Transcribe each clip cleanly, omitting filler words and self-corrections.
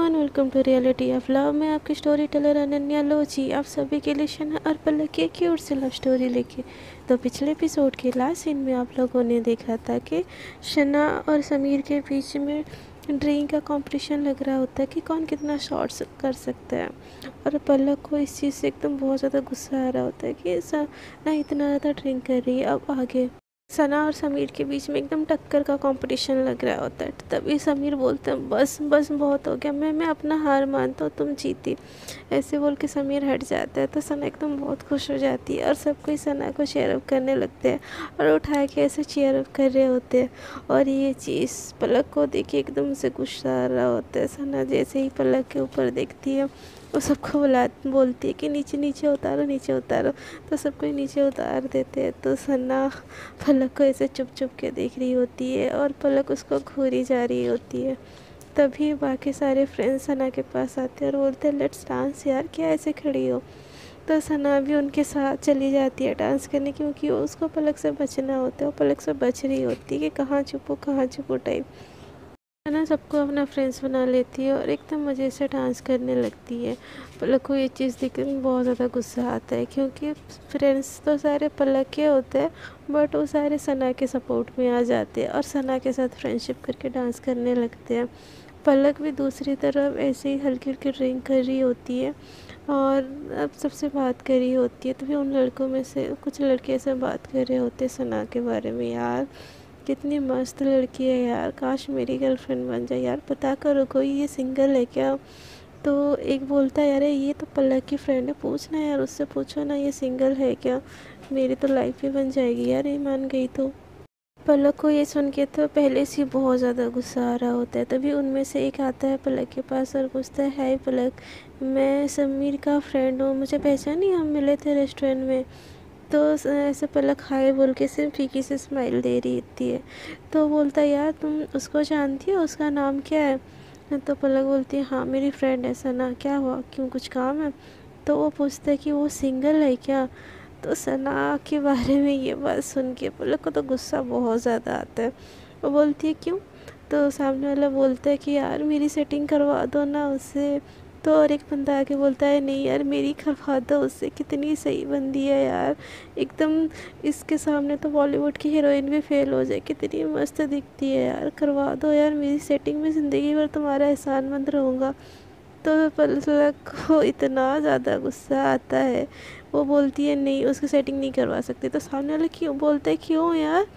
Everyone, welcome to reality of love. मैं आपकी story teller Ananya लोची आप सभी के लिए शना और पलक की क्यूट सी लव स्टोरी लेके। तो पिछले एपिसोड के लास्ट सीन में आप लोगों ने देखा था कि शना और समीर के बीच में ड्राइंग का कंपटीशन लग रहा होता है कि कौन कितना शॉट्स कर सकता है। और पलक को इस चीज़ से एकदम बहुत ज़्यादा गुस्सा आ रहा होता है कि ना इतना ज़्यादा ड्रिंक कर रही है। अब आगे सना और समीर के बीच में एकदम टक्कर का कंपटीशन लग रहा होता है। तभी समीर बोलते हैं बस बस बहुत हो गया, मैं अपना हार मानता हूँ, तुम जीती। ऐसे बोल के समीर हट जाता है तो सना एकदम बहुत खुश हो जाती है और सब कोई सना को चीयर अप करने लगते हैं और उठा के ऐसे चीयर अप कर रहे होते हैं। और ये चीज़ पलक को देख के एकदम से गुस्सा आ रहा होता है। सना जैसे ही पलक के ऊपर देखती है वो सबको बोलती है कि नीचे नीचे उतारो, नीचे उतारो। तो सबको नीचे उतार देते हैं। तो सना पलक को ऐसे चुप चुप के देख रही होती है और पलक उसको घूरी जा रही होती है। तभी बाकी सारे फ्रेंड्स सना के पास आते हैं और बोलते हैं लेट्स डांस यार, क्या ऐसे खड़ी हो। तो सना भी उनके साथ चली जाती है डांस करने, क्योंकि उसको पलक से बचना होता है। वो पलक से बच रही होती है कि कहाँ छुपो टाइप। सना सबको अपना फ्रेंड्स बना लेती है और एकदम मज़े से डांस करने लगती है। पलक को ये चीज़ देख कर बहुत ज़्यादा गुस्सा आता है, क्योंकि फ्रेंड्स तो सारे पलक के होते हैं बट वो सारे सना के सपोर्ट में आ जाते हैं और सना के साथ फ्रेंडशिप करके डांस करने लगते हैं। पलक भी दूसरी तरफ ऐसे ही हल्की हल्की ड्रिंक कर रही होती है और अब सबसे बात कर रही होती है। तभी उन लड़कों में से कुछ लड़के ऐसे बात कर रहे होते हैं सना के बारे में, यार कितनी मस्त लड़की है यार, काश मेरी गर्लफ्रेंड बन जाए यार, पता करो कोई ये सिंगल है क्या। तो एक बोलता है यार ये तो पलक की फ्रेंड है, पूछना यार उससे, पूछो ना ये सिंगल है क्या, मेरी तो लाइफ ही बन जाएगी यार ये मान गई तो। पलक को ये सुन के तो पहले से बहुत ज़्यादा गुस्सा आ रहा होता है। तभी उनमें से एक आता है पलक के पास और पूछता है हाय पलक, मैं समीर का फ्रेंड हूँ, मुझे पहचानी, हम मिले थे रेस्टोरेंट में। तो ऐसे पलक हाय बोल के सिर्फ फीकी से स्माइल दे रही होती है। तो बोलता है यार तुम उसको जानती हो, उसका नाम क्या है। तो पलक बोलती है हाँ मेरी फ्रेंड है सना, क्या हुआ, क्यों कुछ काम है। तो वो पूछता है कि वो सिंगल है क्या। तो सना के बारे में ये बात सुन के पलक को तो गुस्सा बहुत ज़्यादा आता है। वो बोलती है क्यों। तो सामने वाला बोलता है कि यार मेरी सेटिंग करवा दो ना उससे। तो और एक बंदा आके बोलता है नहीं यार मेरी करवा दो उससे, कितनी सही बंदी है यार, एकदम इसके सामने तो बॉलीवुड की हीरोइन भी फेल हो जाए, कितनी मस्त दिखती है यार, करवा दो यार मेरी सेटिंग में, ज़िंदगी भर तुम्हारा एहसानमंद रहूँगा। तो पलक को इतना ज़्यादा गुस्सा आता है, वो बोलती है नहीं उसकी सेटिंग नहीं करवा सकती। तो सामने वाला क्यों बोलता है क्यों यार,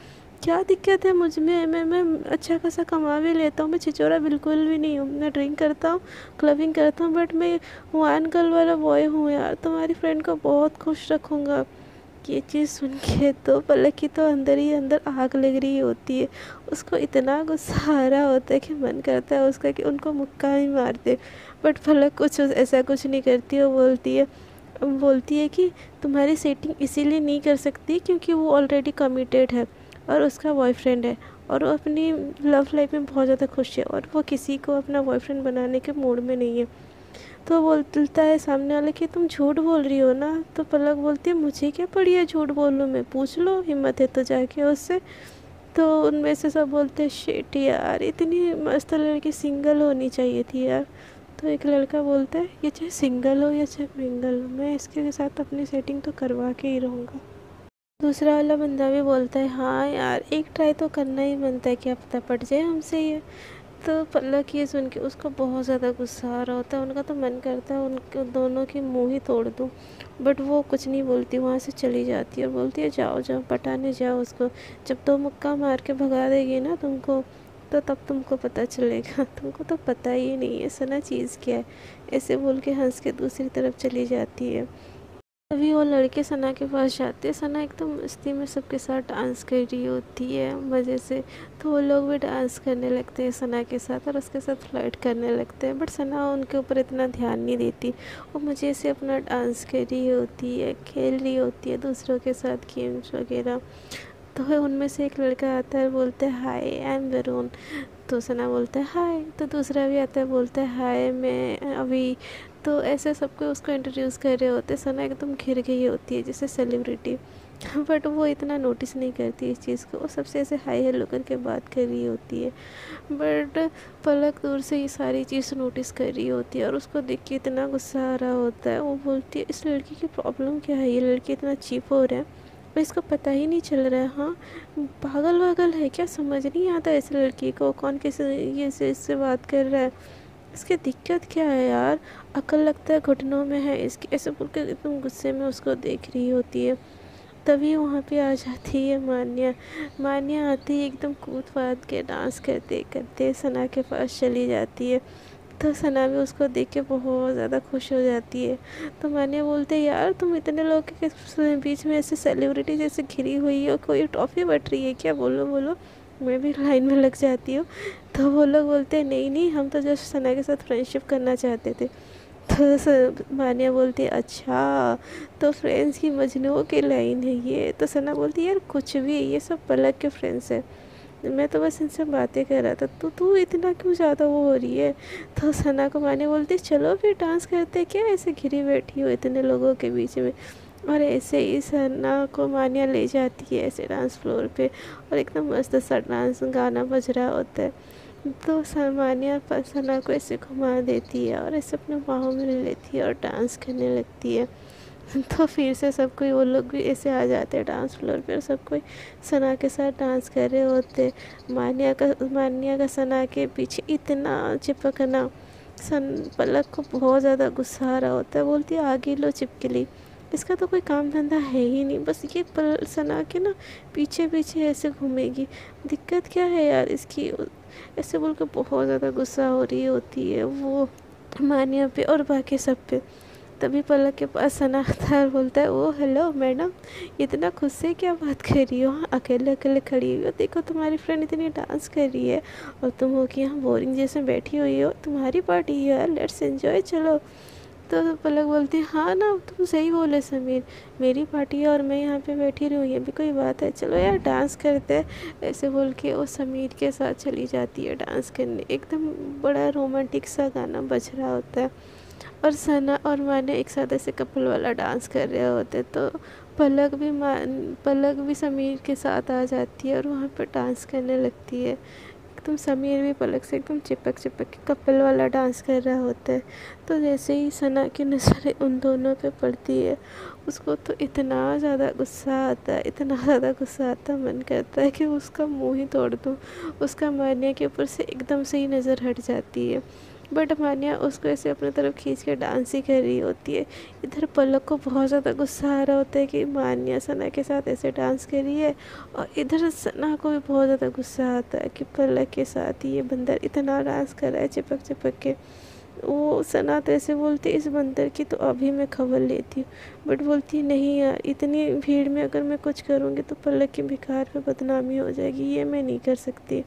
क्या दिक्कत है मुझ में, मैं अच्छा खासा कमा भी लेता हूँ, मैं छिचोरा बिल्कुल भी नहीं हूँ, मैं ड्रिंक करता हूँ, क्लबिंग करता हूँ, बट मैं वन गर्ल वाला बॉय हूँ यार, तुम्हारी फ्रेंड को बहुत खुश रखूँगा। ये चीज़ सुन के तो पलक की तो अंदर ही अंदर आग लग रही होती है। उसको इतना गुस्सा आ रहा होता है कि मन करता है उसका कि उनको मुक्का ही मार दे। बट पलक कुछ ऐसा कुछ नहीं करती। वो बोलती है कि तुम्हारी सेटिंग इसीलिए नहीं कर सकती क्योंकि वो ऑलरेडी कमिटेड है और उसका बॉयफ्रेंड है और वो अपनी लव लाइफ में बहुत ज़्यादा खुश है और वो किसी को अपना बॉयफ्रेंड बनाने के मूड में नहीं है। तो बोलता है सामने वाले कि तुम झूठ बोल रही हो ना। तो पलक बोलती है मुझे क्या पड़ी है झूठ बोलूँ, मैं पूछ लो, हिम्मत है तो जाके उससे। तो उनमें से सब बोलते हैं शिट यार, इतनी मस्त लड़की सिंगल होनी चाहिए थी यार। तो एक लड़का बोलता है ये चाहे सिंगल हो या चाहे मिंगल हो, मैं इसके साथ अपनी सेटिंग तो करवा के ही रहूँगा। दूसरा वाला बंदा भी बोलता है हाँ यार एक ट्राई तो करना ही बनता है, क्या पता पड़ जाए हमसे ये। तो पलक ये सुन के उसको बहुत ज़्यादा गुस्सा आ रहा होता है, उनका तो मन करता है उनके दोनों की मुंह ही तोड़ दूँ। बट वो कुछ नहीं बोलती, वहाँ से चली जाती है और बोलती है जाओ जाओ पटाने जाओ उसको, जब दो मुक्का मार के भगा देगी ना तुमको तो तब तुमको पता चलेगा, तुमको तो पता ही नहीं है सना चीज़ क्या है। ऐसे बोल के हंस के दूसरी तरफ चली जाती है। तभी वो लड़के सना के पास जाते हैं। सना एकदम मस्ती में सबके साथ डांस कर रही होती है मज़े से। तो वो लोग भी डांस करने लगते हैं सना के साथ और उसके साथ फ्लर्ट करने लगते हैं। बट सना उनके ऊपर इतना ध्यान नहीं देती, वो मज़े से अपना डांस कर रही होती है, खेल रही होती है दूसरों के साथ गेम्स वगैरह। तो उनमें से एक लड़का आता है, बोलता है हाय आई एम वरुण। तो सना बोलता है हाय। तो दूसरा भी आता है, बोलता है हाय मैं अभी। तो ऐसे सबको उसको इंट्रोड्यूस कर रहे होते। सना एकदम घिर गई होती है जैसे सेलिब्रिटी। बट वो इतना नोटिस नहीं करती इस चीज़ को, वो सबसे ऐसे हाई हेलो करके बात कर रही होती है। बट पलक दूर से ये सारी चीज़ नोटिस कर रही होती है और उसको देख के इतना गुस्सा आ रहा होता है। वो बोलती है इस लड़की की प्रॉब्लम क्या है, ये लड़की इतना चीप हो रहा है और इसको पता ही नहीं चल रहा है। हाँ, पागल वागल है क्या, समझ नहीं आता इस लड़की को, कौन किस ये से इससे बात कर रहा है, इसकी दिक्कत क्या है यार, अकल लगता है घुटनों में है इसकी, ऐसे बोल के एकदम गुस्से में उसको देख रही होती है। तभी वहाँ पे आ जाती है मान्या। मान्या आती है एकदम कूद फाद के डांस करते करते सना के पास चली जाती है। तो सना भी उसको देख के बहुत ज़्यादा खुश हो जाती है। तो मान्या बोलते हैं यार तुम इतने लोग के बीच में ऐसे सेलिब्रिटी जैसे घिरी हुई हो, कोई टॉफ़ी बट रही है क्या, बोलो बोलो, मैं भी लाइन में लग जाती हूँ। तो वो लोग बोलते हैं नहीं नहीं, हम तो जस्ट सना के साथ फ्रेंडशिप करना चाहते थे। तो मान्या बोलती है अच्छा, तो फ्रेंड्स की मजनू की लाइन है ये। तो सना बोलती है यार कुछ भी, ये सब पलक के फ्रेंड्स है, मैं तो बस इनसे बातें कर रहा था, तो तू इतना क्यों ज़्यादा वो हो रही है। तो सना को मान्या बोलती है चलो फिर डांस करते, क्या ऐसे घिरी बैठी हो इतने लोगों के बीच में। और ऐसे ही सना को मान्या ले जाती है ऐसे डांस फ्लोर पे और एकदम मस्त सा डांस गाना बज रहा होता है। तो मान्या सना को ऐसे घुमा देती है और ऐसे अपने बाहों में ले लेती है और डांस करने लगती है। तो फिर से सब कोई, वो लोग भी ऐसे आ जाते हैं डांस फ्लोर पे और सब कोई सना के साथ डांस कर रहे होते। मान्या का सना के पीछे इतना चिपकना, पलक को बहुत ज़्यादा गुस्सा आ रहा होता है। बोलती है आगे लो चिपकली, इसका तो कोई काम धंधा है ही नहीं, बस ये सना के ना पीछे पीछे ऐसे घूमेगी, दिक्कत क्या है यार इसकी, ऐसे बोल कर बहुत ज़्यादा गुस्सा हो रही होती है वो मान्या पे और बाकी सब पे। तभी पलक के पास सना आता है और बोलता है ओ हेलो मैडम, इतना खुद से क्या बात कर रही हो, अकेले अकेले खड़ी हुई हो, देखो तुम्हारी फ्रेंड इतनी डांस कर रही है और तुम हो कि यहाँ बोरिंग जैसे बैठी हुई हो, तुम्हारी पार्टी है यार, लेट्स एंजॉय चलो। तो पलक बोलती है हाँ ना, तुम सही बोले समीर, मेरी पार्टी है और मैं यहाँ पे बैठी रही हूँ, ये भी कोई बात है, चलो यार डांस करते हैं। ऐसे बोल के वो समीर के साथ चली जाती है डांस करने। एकदम बड़ा रोमांटिक सा गाना बज रहा होता है और सना और मान्या एक साथ ऐसे कपल वाला डांस कर रहे होते। तो पलक भी समीर के साथ आ जाती है और वहाँ पर डांस करने लगती है। एकदम समीर भी पलक से एकदम चिपक चिपक के कपल वाला डांस कर रहा होता है। तो जैसे ही सना की नज़रें उन दोनों पे पड़ती है, उसको तो इतना ज़्यादा गुस्सा आता है, इतना ज़्यादा गुस्सा आता है, मन करता है कि उसका मुंह ही तोड़ दूँ। उसका मान्या के ऊपर से एकदम से ही नज़र हट जाती है। बट मान्या उसको ऐसे अपनी तरफ खींच के डांस ही कर रही होती है। इधर पलक को बहुत ज़्यादा गुस्सा आ रहा होता है कि मान्या सना के साथ ऐसे डांस कर रही है, और इधर सना को भी बहुत ज़्यादा गुस्सा आता है कि पलक के साथ ये बंदर इतना डांस कर रहा है चिपक चिपक के। वो सना तो ऐसे बोलती इस बंदर की तो अभी मैं खबर लेती हूँ, बट बोलती नहीं यार, इतनी भीड़ में अगर मैं कुछ करूँगी तो पलक की बेकार पे बदनामी हो जाएगी, ये मैं नहीं कर सकती।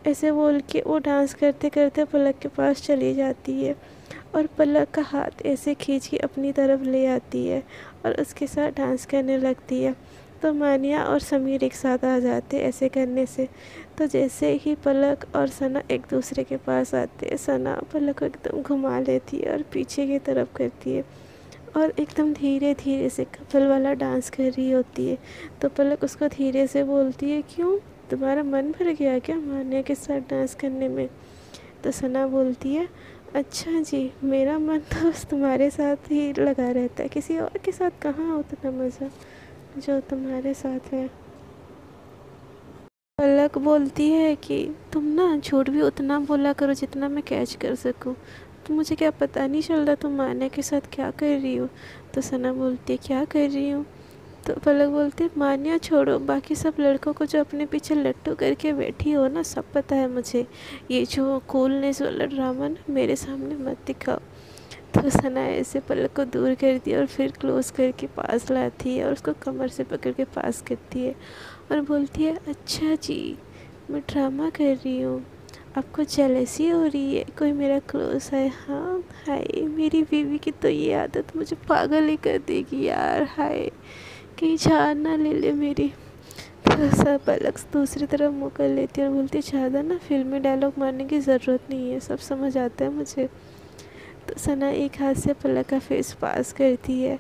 ऐसे बोल के वो डांस करते करते पलक के पास चली जाती है और पलक का हाथ ऐसे खींच के अपनी तरफ ले आती है और उसके साथ डांस करने लगती है। तो मान्या और समीर एक साथ आ जाते ऐसे करने से। तो जैसे ही पलक और सना एक दूसरे के पास आते हैं, सना पलक को एकदम घुमा लेती है और पीछे की तरफ करती है और एकदम धीरे धीरे से कपल वाला डांस कर रही होती है। तो पलक उसको धीरे से बोलती है क्यों, तुम्हारा मन भर गया क्या मान्या के साथ डांस करने में। तो सना बोलती है अच्छा जी, मेरा मन तो बस तुम्हारे साथ ही लगा रहता है, किसी और के साथ कहाँ उतना मज़ा जो तुम्हारे साथ है। पलक बोलती है कि तुम ना झूठ भी उतना बोला करो जितना मैं कैच कर सकूं, तो मुझे क्या पता नहीं चल रहा तुम मान्या के साथ क्या कर रही हो। तो सना बोलती है क्या कर रही हूँ। तो पलक बोलती है मान्या छोड़ो, बाकी सब लड़कों को जो अपने पीछे लट्टू करके बैठी हो ना, सब पता है मुझे, ये जो कूलनेस वाला ड्रामा ना मेरे सामने मत दिखाओ। तो सना ऐसे पलक को दूर करती है और फिर क्लोज करके पास लाती है और उसको कमर से पकड़ के पास करती है और बोलती है अच्छा जी, मैं ड्रामा कर रही हूँ, आपको जेलसी हो रही है, कोई मेरा क्लोज है। हाँ हाय, मेरी बीवी की तो ये आदत मुझे पागल ही कर देगी यार, हाय कहीं जान ना ले ले मेरी। तो सब पलक दूसरी तरफ मुँह कर लेती है और बोलती है ज़्यादा ना फिल्मी डायलॉग मारने की ज़रूरत नहीं है, सब समझ आता है मुझे। तो सना एक हाथ से पलक का फेस पास करती है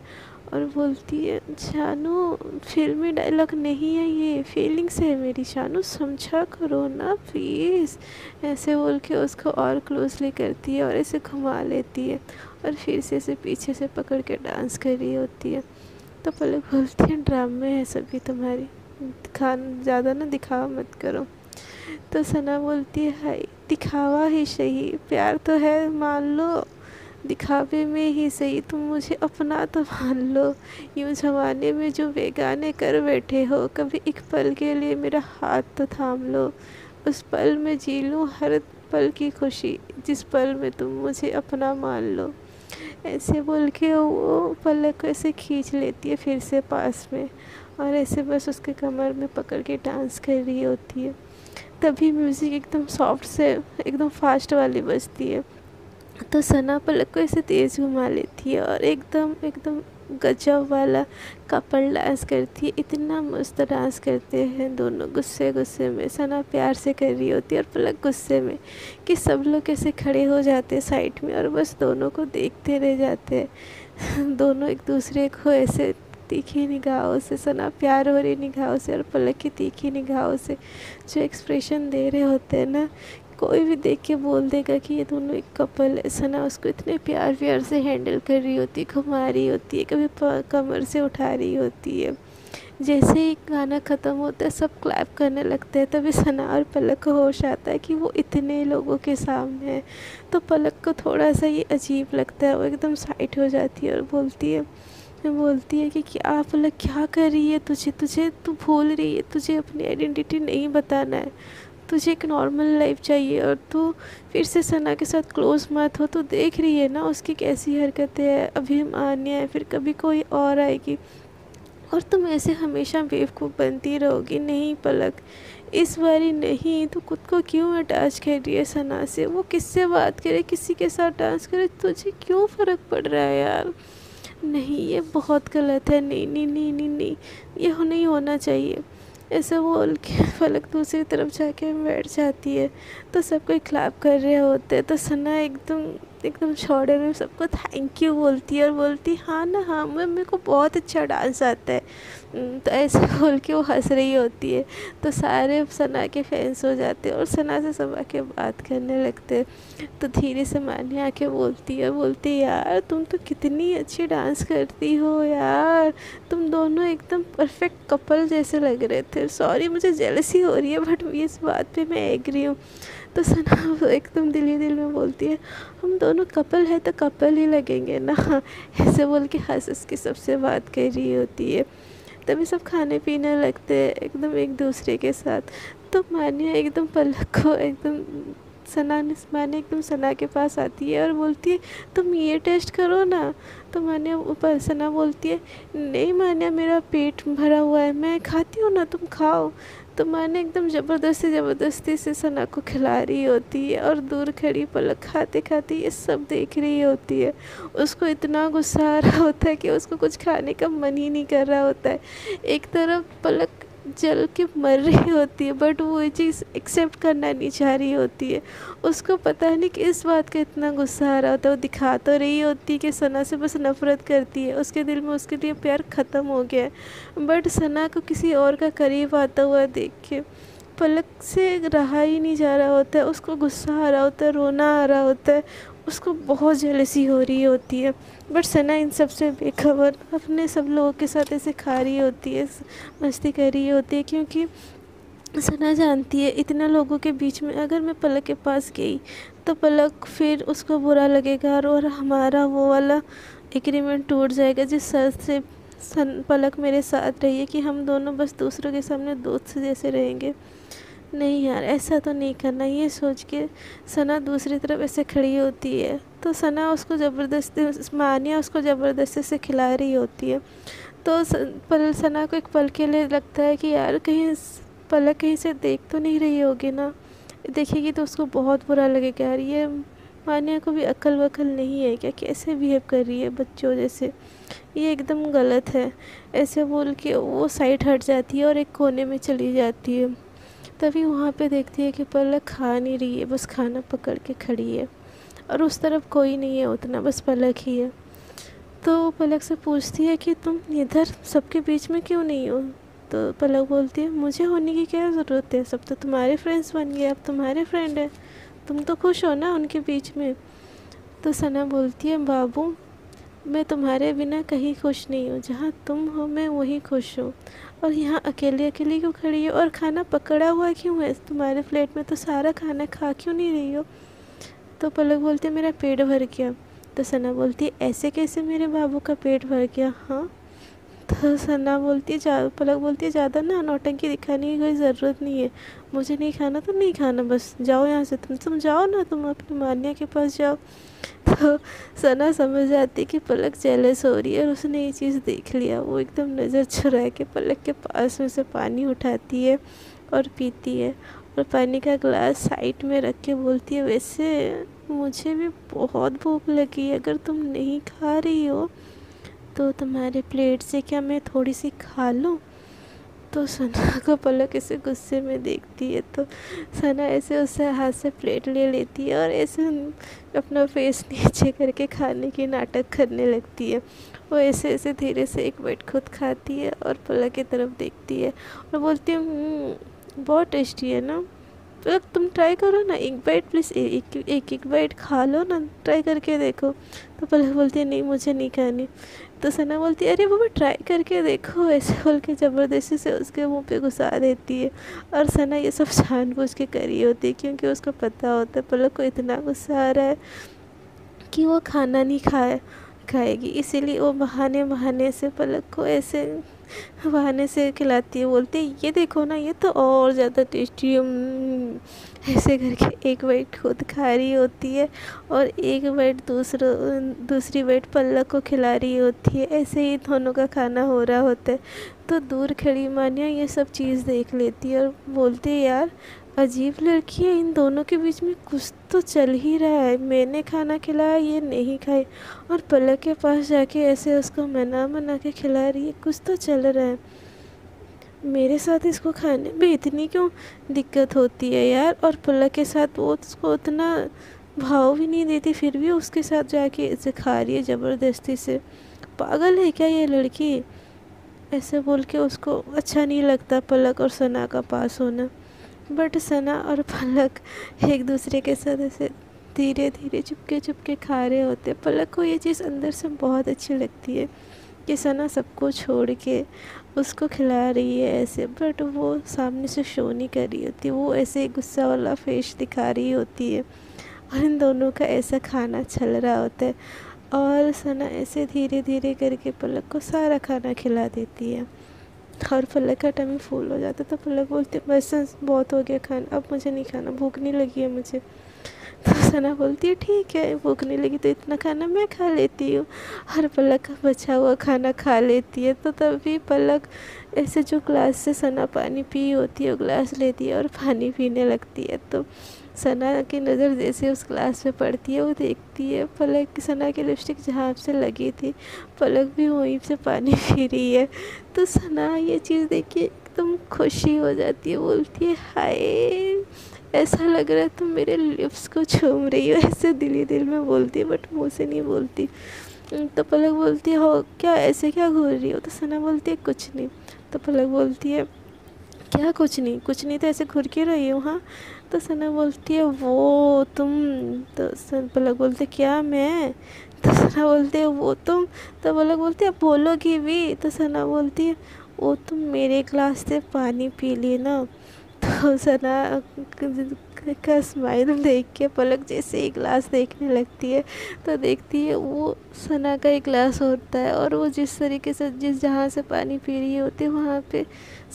और बोलती है शानू फिल्मी डायलॉग नहीं है, ये फीलिंग्स है मेरी शानू, समझा करो ना प्लीज़। ऐसे बोल के उसको और क्लोजली करती है और ऐसे घुमा लेती है और फिर से ऐसे पीछे से पकड़ के डांस कर रही होती है। तो पलक बोलती है ड्रामे है सभी तुम्हारी, ज़्यादा ना दिखावा मत करो। तो सना बोलती है हाय दिखावा ही सही, प्यार तो है मान लो, दिखावे में ही सही तुम मुझे अपना तो मान लो। यूं जमाने में जो बेगाने कर बैठे हो, कभी एक पल के लिए मेरा हाथ तो थाम लो। उस पल में जी लूँ हर पल की खुशी, जिस पल में तुम मुझे अपना मान लो। ऐसे बोल के वो पलक को ऐसे खींच लेती है फिर से पास में, और ऐसे बस उसके कमर में पकड़ के डांस कर रही होती है। तभी म्यूज़िक एकदम सॉफ्ट से एकदम फास्ट वाली बजती है। तो सना पलक को ऐसे तेज़ घुमा लेती है और एकदम एकदम गजब वाला कपल डांस करती है। इतना मस्त डांस करते हैं दोनों, गुस्से गुस्से में। सना प्यार से कर रही होती है और पलक गुस्से में, कि सब लोग ऐसे खड़े हो जाते हैं साइड में और बस दोनों को देखते रह जाते हैं। दोनों एक दूसरे को ऐसे तीखी निगाहों से, सना प्यार भरी निगाहों से और पलक की तीखी निगाहों से जो एक्सप्रेशन दे रहे होते हैं ना, कोई भी देख के बोल देगा कि ये दोनों एक कपल है। सना उसको इतने प्यार प्यार से हैंडल कर रही होती है, घुमा रही होती है, कभी कमर से उठा रही होती है। जैसे ही गाना ख़त्म होता है सब क्लैप करने लगते हैं, तभी सना और पलक को होश आता है कि वो इतने लोगों के सामने है। तो पलक को थोड़ा सा ये अजीब लगता है, वो एकदम साइड हो जाती है और बोलती है कि क्या पलक क्या कर रही है, तुझे तुझे तू भूल रही है, तुझे अपनी आइडेंटिटी नहीं बताना है, तुझे एक नॉर्मल लाइफ चाहिए और तू फिर से सना के साथ क्लोज मत हो। तो देख रही है ना उसकी कैसी हरकतें हैं, अभी मान्या है फिर कभी कोई और आएगी और तुम ऐसे हमेशा बेवकूफ़ बनती रहोगी। नहीं पलक, इस बारी नहीं, तो खुद को क्यों अटैच कर रही है सना से, वो किससे बात करे किसी के साथ डांस करे, तुझे क्यों फ़र्क पड़ रहा है यार। नहीं ये बहुत गलत है, नहीं नहीं नहीं नहीं नहीं, ये नहीं होना चाहिए। ऐसा बोल के पलक दूसरी तरफ जाके बैठ जाती है। तो सब कोई क्लैप कर रहे होते हैं। तो सना एकदम एकदम छोड़े में सबको थैंक यू बोलती है और बोलती हाँ ना हाँ, मेरे को बहुत अच्छा डांस आता है। तो ऐसा बोल के वो हंस रही होती है। तो सारे सना के फैंस हो जाते हैं और सना से सब आके बात करने लगते हैं। तो धीरे से मान्या आके बोलती है यार तुम तो कितनी अच्छी डांस करती हो यार, तुम दोनों एकदम परफेक्ट कपल जैसे लग रहे थे। सॉरी मुझे जेलसी हो रही है बट इस बात पे मैं एग्री हूँ। तो सना एकदम दिल ही दिल में बोलती है हम दोनों कपल है तो कपल ही लगेंगे ना। ऐसे बोल के हंस हंस के सबसे बात कर रही होती है। तभी सब खाने पीने लगते हैं एकदम एक दूसरे के साथ। तो मान्या एकदम पलक को एकदम मान्या एकदम सना के पास आती है और बोलती है तुम ये टेस्ट करो ना। तो मान्या ऊपर सना बोलती है नहीं मान्या मेरा पेट भरा हुआ है, मैं खाती हूँ ना, तुम खाओ। तो मान्या एकदम ज़बरदस्ती से सना को खिला रही होती है और दूर खड़ी पलक खाते खाते ये सब देख रही होती है। उसको इतना गुस्सा आ रहा होता है कि उसको कुछ खाने का मन ही नहीं कर रहा होता है। एक तरफ पलक जल के मर रही होती है बट वो ये चीज़ एक्सेप्ट करना नहीं चाह रही होती है। उसको पता नहीं कि इस बात का इतना गुस्सा आ रहा होता है। वो दिखा तो रही होती है कि सना से बस नफ़रत करती है, उसके दिल में उसके लिए प्यार ख़त्म हो गया है। बट सना को किसी और का करीब आता हुआ देख के पलक से रहा ही नहीं जा रहा होता है। उसको गुस्सा आ रहा होता है, रोना आ रहा होता है, उसको बहुत जेलसी हो रही होती है। बट सना इन सब से बेखबर अपने सब लोगों के साथ ऐसे खा रही होती है, मस्ती कर रही होती है, क्योंकि सना जानती है इतने लोगों के बीच में अगर मैं पलक के पास गई तो पलक फिर उसको बुरा लगेगा और हमारा वो वाला एग्रीमेंट टूट जाएगा जिस शर्त से पलक मेरे साथ रही है कि हम दोनों बस दूसरों के सामने दोस्त जैसे रहेंगे। नहीं यार ऐसा तो नहीं करना, ये सोच के सना दूसरी तरफ ऐसे खड़ी होती है। तो सना उसको ज़बरदस्ती मान्या उसको ज़बरदस्ती से खिला रही होती है। तो सना को एक पल के लिए लगता है कि यार कहीं पलक कहीं से देख तो नहीं रही होगी ना, देखेगी तो उसको बहुत बुरा लगेगा यार ये मान्या को भी अक्ल वकल नहीं है क्या, कैसे बिहेव कर रही है बच्चों जैसे, ये एकदम गलत है। ऐसे बोल के वो साइड हट जाती है और एक कोने में चली जाती है। तभी वहाँ पे देखती है कि पलक खा नहीं रही है, बस खाना पकड़ के खड़ी है और उस तरफ कोई नहीं है उतना, बस पलक ही है। तो पलक से पूछती है कि तुम इधर सबके बीच में क्यों नहीं हो। तो पलक बोलती है मुझे होने की क्या ज़रूरत है, सब तो तुम्हारे फ्रेंड्स बन गए, अब तुम्हारे फ्रेंड है, तुम तो खुश हो ना उनके बीच में। तो सना बोलती है बाबू, मैं तुम्हारे बिना कहीं खुश नहीं हूँ, जहाँ तुम हो मैं वहीं खुश हूँ, और यहाँ अकेले अकेले क्यों खड़ी हो, और खाना पकड़ा हुआ क्यों है तुम्हारे प्लेट में, तो सारा खाना खा क्यों नहीं रही हो। तो पलक बोलती है मेरा पेट भर गया। तो सना बोलती है ऐसे कैसे मेरे बाबू का पेट भर गया, हाँ। तो सना बोलती है पलक बोलती है ज़्यादा ना नौटंकी दिखाने की कोई ज़रूरत नहीं है, मुझे नहीं खाना तो नहीं खाना, बस जाओ यहाँ से, तुम जाओ ना, तुम अपनी मान्या के पास जाओ। तो सना समझ जाती कि पलक जेलस हो रही है और उसने ये चीज़ देख लिया। वो एकदम नज़र चुरा के पलक के पास में से पानी उठाती है और पीती है, और पानी का ग्लास साइड में रख के बोलती है वैसे मुझे भी बहुत भूख लगी है, अगर तुम नहीं खा रही हो तो तुम्हारे प्लेट से क्या मैं थोड़ी सी खा लूँ। तो सना को पलक ऐसे गुस्से में देखती है, तो सना ऐसे उससे हाथ से प्लेट ले लेती है और ऐसे अपना फेस नीचे करके खाने की नाटक करने लगती है। वो ऐसे ऐसे धीरे से एक बाइट खुद खाती है और पलक की तरफ देखती है और बोलती है बहुत टेस्टी है ना, पलक तुम ट्राई करो ना, एक बाइट प्लीज़, एक बाइट खा लो ना, ट्राई करके देखो। तो पलक बोलती है नहीं मुझे नहीं खानी। तो सना बोलती है अरे वो ट्राई करके देखो, ऐसे बोल के ज़बरदस्ती से उसके मुंह पे घुसा देती है। और सना ये सब जानबूझ के करी होती है, क्योंकि उसको पता होता है पलक को इतना गुस्सा आ रहा है कि वो खाना नहीं खाएगी, इसीलिए वो बहाने बहाने से पलक को ऐसे बहाने से खिलाती है। बोलती है ये देखो ना, ये तो और ज़्यादा टेस्टी है, ऐसे करके एक बाइट खुद खा रही होती है और एक बाइट दूसरी बाइट पलक को खिला रही होती है। ऐसे ही दोनों का खाना हो रहा होता है। तो दूर खड़ी मान्या ये सब चीज़ देख लेती है और बोलती है यार अजीब लड़की है, इन दोनों के बीच में कुछ तो चल ही रहा है, मैंने खाना खिलाया ये नहीं खाई, और पलक के पास जाके ऐसे उसको मना के खिला रही है, कुछ तो चल रहा है, मेरे साथ इसको खाने में इतनी क्यों दिक्कत होती है यार। और पलक के साथ वो उसको उतना भाव भी नहीं देती, फिर भी उसके साथ जाके ऐसे खा रही है ज़बरदस्ती से, पागल है क्या ये लड़की। ऐसे बोल के उसको अच्छा नहीं लगता पलक और सना का पास होना। बट सना और पलक एक दूसरे के साथ ऐसे धीरे धीरे चुपके खा रहे होते। पलक को ये चीज़ अंदर से बहुत अच्छी लगती है कि सना सबको छोड़ के उसको खिला रही है ऐसे, बट वो सामने से शो नहीं कर रही होती, वो ऐसे गुस्सा वाला फेस दिखा रही होती है और इन दोनों का ऐसा खाना चल रहा होता है। और सना ऐसे धीरे धीरे करके पलक को सारा खाना खिला देती है और पलक का टमी फुल हो जाता है। तो पलक बोलती है बस बहुत हो गया खाना, अब मुझे नहीं खाना, भूख नहीं लगी है मुझे। तो सना बोलती है ठीक है, भूख नहीं लगी तो इतना खाना मैं खा लेती हूँ, और पलक का बचा हुआ खाना खा लेती है। तो तभी पलक ऐसे जो ग्लास से सना पानी पी होती है वो ग्लास लेती है और पानी पीने लगती है। तो सना की नज़र जैसे उस ग्लास में पड़ती है वो देखती है पलक सना की लिपस्टिक जहाँ से लगी थी, पलक भी वहीं से पानी पी रही है। तो सना ये चीज़ देख के एकदम खुशी हो जाती है, बोलती है हाय ऐसा लग रहा है तुम मेरे लिप्स को चूम रही हो, ऐसे दिल ही दिल में बोलती है बट मुँह से नहीं बोलती। तो पलक बोलती है हो क्या, ऐसे क्या घूर रही हो। तो सना बोलती है कुछ नहीं। तो पलक बोलती है क्या कुछ नहीं तो ऐसे घूर के रही हो, हाँ। तो सना बोलती है वो तुम। तो पलक बोलती है क्या मैं। तो सना बोलती है वो तुम। तो पलक बोलती है बोलोगी भी। तो सना बोलती है वो तुम मेरे ग्लास से पानी पी ली ना। तो सना का स्माइल देख के पलक जैसे ही ग्लास देखने लगती है तो देखती है वो सना का एक ग्लास होता है और वो जिस तरीके से जहाँ से पानी पी रही होती है वहाँ पे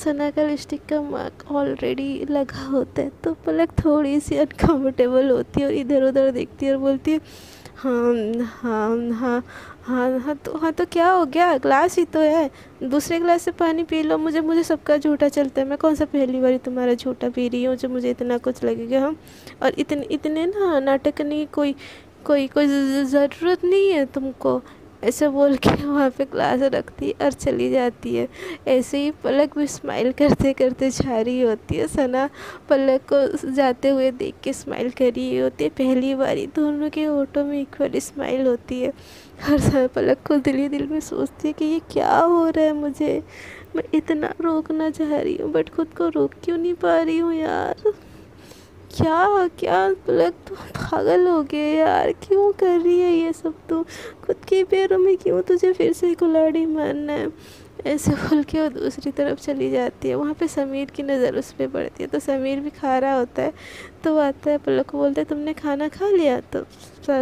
सना का लिपस्टिक का मार्क ऑलरेडी लगा होता है। तो पलक थोड़ी सी अनकम्फर्टेबल होती है और इधर उधर देखती है और बोलती है हाँ हाँ हाँ हाँ तो क्या हो गया, ग्लास ही तो है, दूसरे ग्लास से पानी पी लो। मुझे सबका झूठा चलता है, मैं कौन सा पहली बारी तुम्हारा झूठा पी रही हूँ जो मुझे इतना कुछ लगेगा। हम और इतने ना नाटक करने की कोई ज़रूरत नहीं है तुमको। ऐसे बोल के वहाँ पे ग्लास रखती और चली जाती है। ऐसे ही पलक भी स्माइल करते करते जा रही होती है। सना पलक को जाते हुए देख के स्माइल कर रही होती है। पहली बारी दोनों के होठों में इक्वल स्माइल होती है। और पलक को दिल ही दिल में सोचती है कि ये क्या हो रहा है मुझे, मैं इतना रोकना चाह रही हूँ बट खुद को रोक क्यों नहीं पा रही हूँ यार। क्या क्या पलक तू पागल हो गए यार, क्यों कर रही है ये सब तू, खुद के पैरों में क्यों तुझे फिर से कुल्हाड़ी मारना है। ऐसे बोल के वो दूसरी तरफ चली जाती है। वहाँ पे समीर की नज़र उस पर पड़ती है तो समीर भी खा रहा होता है। तो वो आता है, पलक को बोलता है तुमने खाना खा लिया? तो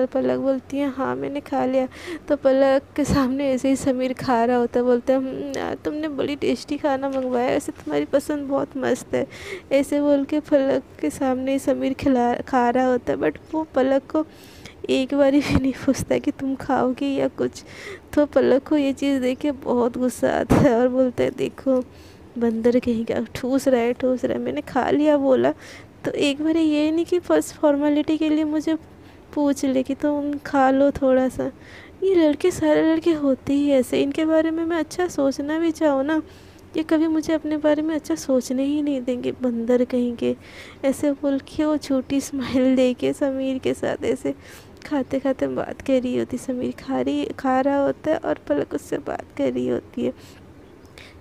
पलक बोलती है हाँ मैंने खा लिया। तो पलक के सामने ऐसे ही समीर खा रहा होता है, बोलता है यार तुमने बड़ी टेस्टी खाना मंगवाया, ऐसे तुम्हारी पसंद बहुत मस्त है। ऐसे बोल के पलक के सामने समीर खा रहा होता है। बट वो पलक को एक बारी भी नहीं पूछता कि तुम खाओगी या कुछ। तो पलक को ये चीज़ देख के बहुत गुस्सा आता है और बोलता है देखो बंदर कहीं का, ठूस रहा है, मैंने खा लिया बोला तो एक बार ये नहीं कि फर्स्ट फॉर्मेलिटी के लिए मुझे पूछ ले कि तुम खा लो थोड़ा सा। ये लड़के सारे लड़के होते ही ऐसे, इनके बारे में मैं अच्छा सोचना भी चाहूँ ना, ये कभी मुझे अपने बारे में अच्छा सोचने ही नहीं देंगे, बंदर कहीं के। ऐसे बोल के वो छोटी स्माइल दे के समीर के साथ ऐसे खाते खाते बात कर रही होती। समीर खा रहा होता है और पलक उससे बात कर रही होती है।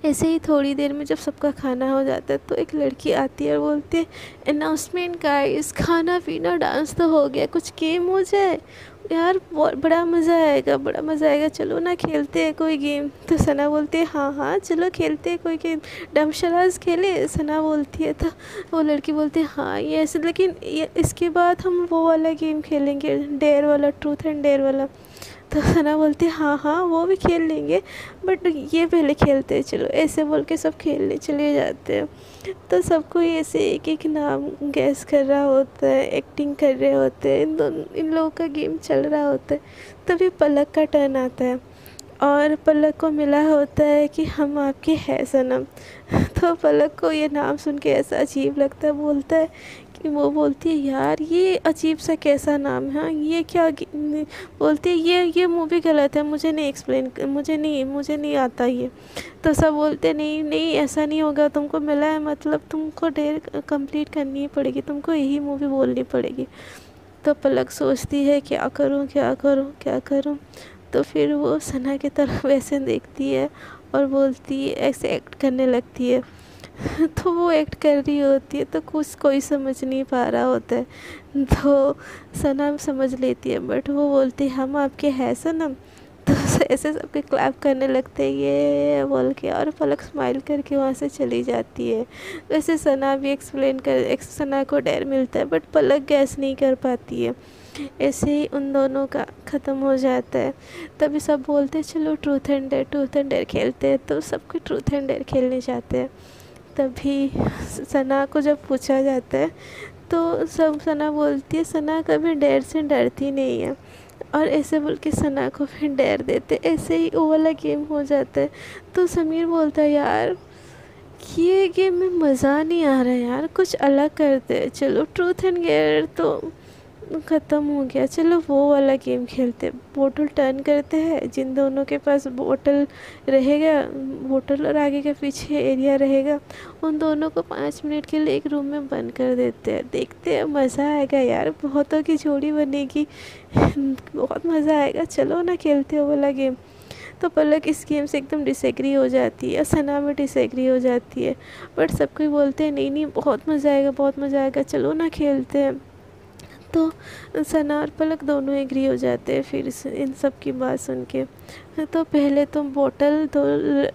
ऐसे ही थोड़ी देर में जब सबका खाना हो जाता है तो एक लड़की आती है और बोलती है अनाउंसमेंट गाइस, खाना पीना डांस तो हो गया, कुछ गेम हो जाए यार, बहुत बड़ा मज़ा आएगा, चलो ना खेलते हैं कोई गेम। तो सना बोलती है हाँ हाँ चलो खेलते हैं कोई गेम, डमशराज खेले। सना बोलती है तो वो लड़की बोलती है हाँ ये ऐसे, लेकिन ये इसके बाद हम वो वाला गेम खेलेंगे, डेयर वाला, ट्रूथ एंड डेयर वाला। तो सना बोलती है हाँ हाँ वो भी खेल लेंगे बट ये पहले खेलते हैं चलो। ऐसे बोल के सब खेलने चले जाते हैं। तो सब कोई ऐसे एक एक नाम गैस कर रहा होता है, एक्टिंग कर रहे होते हैं, इन लोगों का गेम चल रहा होता है। तभी पलक का टर्न आता है और पलक को मिला होता है कि हम आपके हैं सनम। तो पलक को ये नाम सुन के ऐसा अजीब लगता है, बोलता है कि वो बोलती है यार ये अजीब सा कैसा नाम है, हाँ ये क्या बोलती है ये मूवी गलत है, मुझे नहीं आता ये। तो सब बोलते नहीं नहीं ऐसा नहीं होगा, तुमको मिला है मतलब तुमको डेयर कंप्लीट करनी ही पड़ेगी, तुमको यही मूवी बोलनी पड़ेगी। तो पलक सोचती है क्या करूँ। तो फिर वो सना की तरफ ऐसे देखती है और बोलती है, ऐसे एक्ट करने लगती है। तो वो एक्ट कर रही होती है तो कुछ कोई समझ नहीं पा रहा होता है। तो सना समझ लेती है बट वो बोलती है हम आपके हैं सनम। तो ऐसे सबके क्लैप करने लगते हैं ये बोल के, और पलक स्माइल करके वहाँ से चली जाती है। वैसे सना भी सना को डेयर मिलता है बट पलक गैस नहीं कर पाती है। ऐसे ही उन दोनों का ख़त्म हो जाता है। तभी सब बोलते हैं चलो ट्रूथ एंड डेयर खेलते हैं। तो सब कोई ट्रूथ एंड डेयर खेलने जाते हैं। तभी सना को जब पूछा जाता है तो सब सना बोलती है सना कभी डेयर से डरती नहीं है, और ऐसे बोल के सना को फिर डेयर देते। ऐसे ही वो वाला गेम हो जाता है। तो समीर बोलता है यार ये गेम में मज़ा नहीं आ रहा है यार, कुछ अलग करते हैं, चलो ट्रूथ एंड डेयर तो ख़त्म हो गया, चलो वो वाला गेम खेलते। बोतल टर्न करते हैं, जिन दोनों के पास बोतल रहेगा, बोतल और आगे के पीछे एरिया रहेगा, उन दोनों को 5 मिनट के लिए एक रूम में बंद कर देते हैं। देखते हैं मज़ा आएगा यार, बहुतों की जोड़ी बनेगी बहुत मज़ा आएगा, चलो ना खेलते हो वाला गेम। तो पलक इस गेम से एकदम डिसएग्री हो जाती है, सना में डिसएग्री हो जाती है। बट सब कोई बोलते हैं नहीं बहुत मज़ा आएगा चलो ना खेलते हैं। तो सना और पलक दोनों एग्री हो जाते हैं फिर इन सब की बात सुन के। तो पहले तो बोतल तो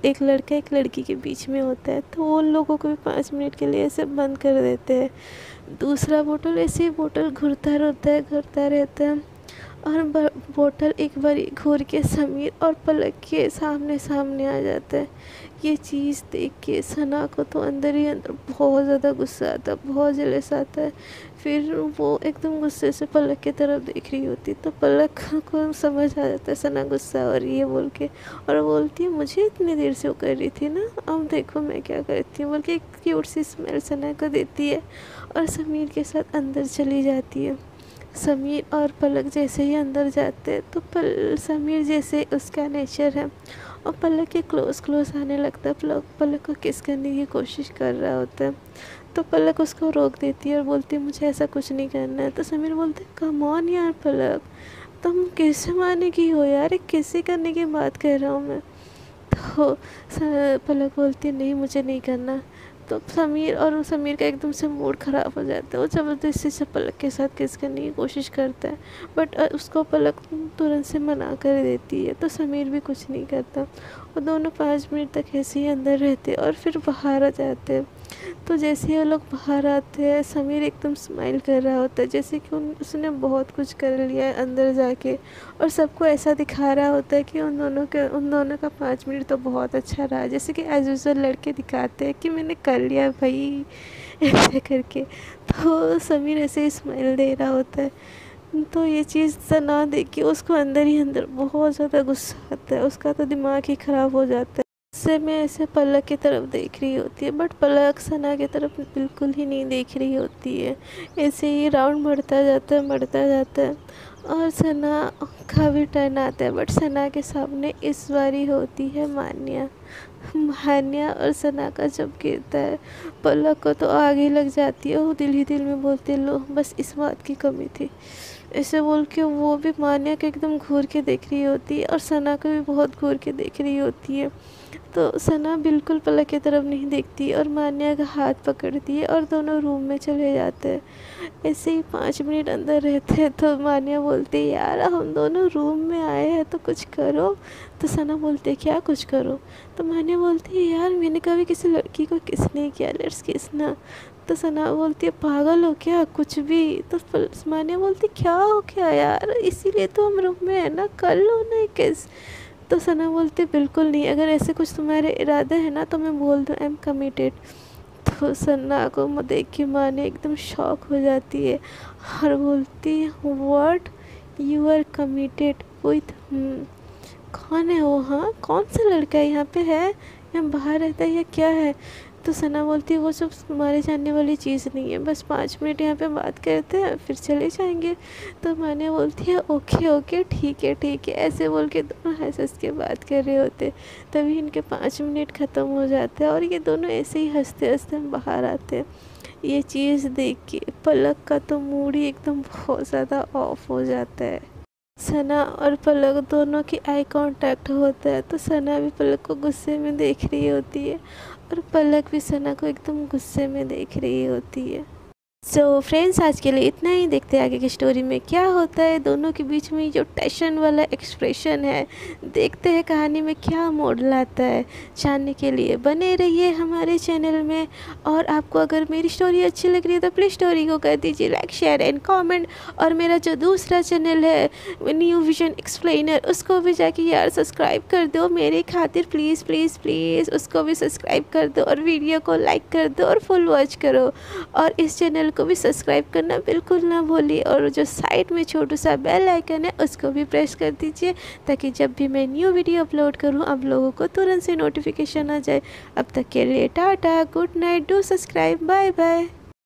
एक लड़का एक लड़की के बीच में होता है, तो उन लोगों को भी 5 मिनट के लिए ऐसे बंद कर देते हैं। दूसरा बोतल ऐसे ही बोतल घूरता रहता है और बोतल एक बार घूर के समीर और पलक के सामने आ जाता है। ये चीज़ देख के सना को तो अंदर ही अंदर बहुत ज़्यादा गुस्सा आता है, बहुत जलस आता है। फिर वो एकदम गुस्से से पलक की तरफ देख रही होती, तो पलक को समझ आ जाता है सना गुस्सा हो रही है बोल के, और बोलती है मुझे इतनी देर से वो कर रही थी ना, अब देखो मैं क्या करती हूँ बोल के एक क्यूट सी स्मेल सना को देती है और समीर के साथ अंदर चली जाती है। समीर और पलक जैसे ही अंदर जाते हैं तो समीर जैसे उसका नेचर है और पलक के क्लोज आने लगता है। पलक को किस करने की कोशिश कर रहा होता है तो पलक उसको रोक देती है और बोलती है मुझे ऐसा कुछ नहीं करना है। तो समीर बोलते हैं कम ऑन यार पलक, तुम किस जमाने की हो यार, किसी करने की बात कर रहा हूँ मैं। तो पलक बोलती है नहीं मुझे नहीं करना। तो समीर का एकदम से मूड ख़राब हो जाता है। वो ज़बरदस्ती से पलक के साथ किस करने की कोशिश करता है बट उसको पलक तुरंत से मना कर देती है। तो समीर भी कुछ नहीं करता। वो दोनों 5 मिनट तक ऐसे ही अंदर रहते और फिर बाहर आ जाते हैं। तो जैसे ही वो लोग बाहर आते हैं समीर एकदम स्माइल कर रहा होता है जैसे कि उसने बहुत कुछ कर लिया है अंदर जाके, और सबको ऐसा दिखा रहा होता है कि उन दोनों का 5 मिनट तो बहुत अच्छा रहा, जैसे कि एज यूजुअल लड़के दिखाते हैं कि मैंने कर लिया भाई ऐसे करके। तो समीर ऐसे ही स्माइल दे रहा होता है। तो ये चीज़ सना देख के उसको अंदर ही अंदर बहुत ज़्यादा गुस्सा आता है, उसका तो दिमाग ही ख़राब हो जाता है। से मैं ऐसे पलक की तरफ देख रही होती है बट पलक सना की तरफ बिल्कुल ही नहीं देख रही होती है। ऐसे ही राउंड बढ़ता जाता है और सना का भी टर्न आता है बट सना के सामने इस बारी होती है मान्या और सना का जब गिरता है पलक को तो आगे लग जाती है। वो दिल ही दिल में बोलती है लो बस इस बात की कमी थी। ऐसे बोल के वो भी मान्या को एकदम घूर के देख रही होती है और सना को भी बहुत घूर के देख रही होती है। तो सना बिल्कुल पलक की तरफ नहीं देखती और मान्या का हाथ पकड़ती है और दोनों रूम में चले जाते हैं। ऐसे ही 5 मिनट अंदर रहते हैं तो मान्या बोलती है यार हम दोनों रूम में आए हैं तो कुछ करो। तो सना बोलती है क्या कुछ करो। तो मान्या बोलती है यार मैंने कभी किसी लड़की को किस नहीं किया, लेट्स किस ना। तो सना बोलती है पागल हो क्या, कुछ भी। तो मान्या बोलती क्या हो क्या यार, इसीलिए तो हम रूम में है ना, कर लो ना किस। तो सना बोलती बिल्कुल नहीं, अगर ऐसे कुछ तुम्हारे इरादे हैं ना तो मैं बोल दूँ आई एम कमिटेड। तो सना को देख के माने एकदम शॉक हो जाती है और बोलती है what, you are committed with कौन है वो, हाँ कौन सा लड़का है यहाँ पे है या बाहर रहता है या क्या है। तो सना बोलती है वो सब तुम्हारे जानने वाली चीज़ नहीं है, बस 5 मिनट यहाँ पे बात करते हैं फिर चले जाएंगे। तो मान्या बोलती है ओके ओके ठीक है ऐसे बोल के दोनों हंस के बात कर रहे होते। तभी इनके 5 मिनट ख़त्म हो जाते हैं और ये दोनों ऐसे ही हंसते हंसते बाहर आते हैं। ये चीज़ देख के पलक का तो मूड ही एकदम बहुत ज़्यादा ऑफ हो जाता है। सना और पलक दोनों की आई कांटेक्ट होता है तो सना भी पलक को गुस्से में देख रही होती है और पलक भी सना को एकदम गुस्से में देख रही होती है। सो फ्रेंड्स आज के लिए इतना ही, देखते हैं आगे की स्टोरी में क्या होता है। दोनों के बीच में जो टेंशन वाला एक्सप्रेशन है, देखते हैं कहानी में क्या मोड़ लाता है। जानने के लिए बने रहिए हमारे चैनल में। और आपको अगर मेरी स्टोरी अच्छी लग रही है तो प्लीज़ स्टोरी को कर दीजिए लाइक शेयर एंड कमेंट। और मेरा जो दूसरा चैनल है न्यू विजन एक्सप्लेनर, उसको भी जाके यार सब्सक्राइब कर दो मेरे खातिर, प्लीज़ प्लीज़ प्लीज़ उसको भी सब्सक्राइब कर दो और वीडियो को लाइक कर दो और फुल वॉच करो। और इस चैनल को भी सब्सक्राइब करना बिल्कुल ना भूलिए और जो साइड में छोटा सा बेल आइकन है उसको भी प्रेस कर दीजिए ताकि जब भी मैं न्यू वीडियो अपलोड करूं आप लोगों को तुरंत से नोटिफिकेशन आ जाए। अब तक के लिए tata, good night, do subscribe, bye bye.